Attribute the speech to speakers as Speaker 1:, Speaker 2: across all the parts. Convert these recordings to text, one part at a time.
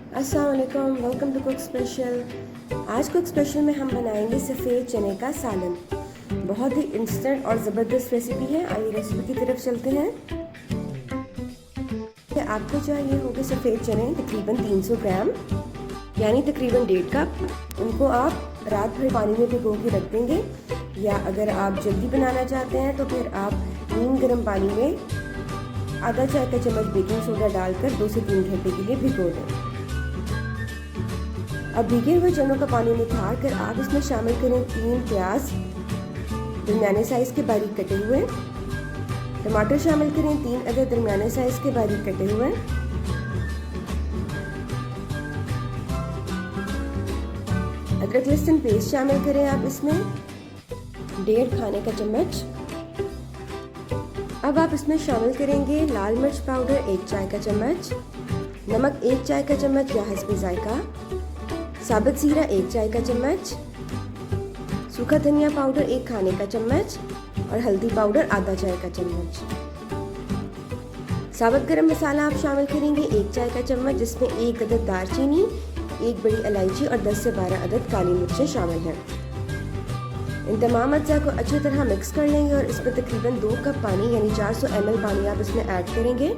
Speaker 1: अस्सलाम वालेकुम, welcome to cook special. आज कुक स्पेशल में हम बनाएंगे सफ़ेद चने का सालन। बहुत ही इंस्टेंट और ज़बरदस्त रेसिपी है। आइए रेसिपी की तरफ चलते हैं। आपको चाहिए होंगे सफ़ेद चने तकरीबन 300 ग्राम यानी तकरीबन 1.5 कप। उनको आप रात भर पानी में भिगो के रख देंगे, या अगर आप जल्दी बनाना चाहते हैं तो फिर आप नीम गर्म पानी में आधा चाय का चम्मच बेकिंग सोडा डालकर 2 से 3 घंटे के लिए भिगो दें। अब भीगे हुए चनों का पानी निकाल कर आप इसमें शामिल करें 3 प्याज दरमियाने साइज के बारीक कटे हुए, टमाटर शामिल करें 3 अदद दरमियाने साइज के बारीक कटे हुए, अदरक लहसुन पेस्ट शामिल करें आप इसमें 1.5 खाने का चम्मच। अब आप इसमें शामिल करेंगे लाल मिर्च पाउडर 1 चाय का चम्मच, नमक 1 चाय का चम्मच या हस्बे जायका, साबुत जीरा 1 चाय का चम्मच, सूखा धनिया पाउडर 1 खाने का चम्मच और हल्दी पाउडर आधा चाय का चम्मच। साबुत गरम मसाला आप शामिल करेंगे 1 चाय का चम्मच, जिसमें 1 अदद दालचीनी, 1 बड़ी इलायची और 10 से 12 अदद काली मिर्चें शामिल हैं। इन तमाम अज्जा को अच्छी तरह मिक्स कर लेंगे और इसमें तकरीबन 2 कप पानी यानी 400 ml पानी आप इसमें ऐड करेंगे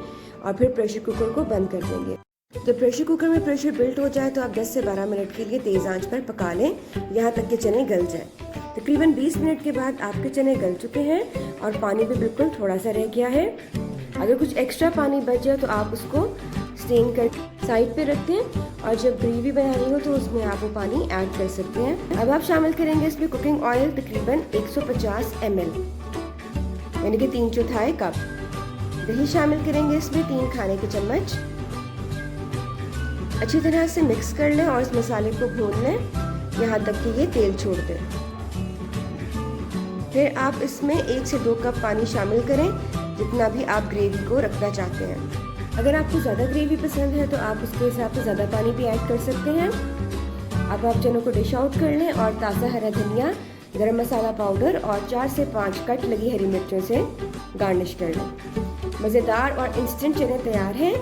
Speaker 1: और फिर प्रेशर कुकर को बंद कर देंगे। जब प्रेशर कुकर में प्रेशर बिल्ट हो जाए तो आप 10 से 12 मिनट के लिए तेज़ आंच पर पका लें, यहाँ तक कि चने गल जाए। तकरीबन 20 मिनट के बाद आपके चने गल चुके हैं और पानी भी बिल्कुल थोड़ा सा रह गया है। अगर कुछ एक्स्ट्रा पानी बच जाए तो आप उसको स्टेन कर साइड पे रख दें और जब ग्रेवी बनानी हो तो उसमें आप वो पानी ऐड कर सकते हैं। अब आप शामिल करेंगे इसमें कुकिंग ऑयल तकरीबन 150 ml यानी कि 3/4 कप। दही शामिल करेंगे इसमें 3 खाने के चम्मच। अच्छी तरह से मिक्स कर लें और इस मसाले को भून लें यहाँ तक कि ये तेल छोड़ दे। फिर आप इसमें 1 से 2 कप पानी शामिल करें, जितना भी आप ग्रेवी को रखना चाहते हैं। अगर आपको ज़्यादा ग्रेवी पसंद है तो आप उसके हिसाब से ज़्यादा पानी भी ऐड कर सकते हैं। अब आप चनों को डिश आउट कर लें और ताज़ा हरा धनिया, गरम मसाला पाउडर और 4 से 5 कट लगी हरी मिर्चों से गार्निश कर लें। मज़ेदार और इंस्टेंट चने तैयार हैं।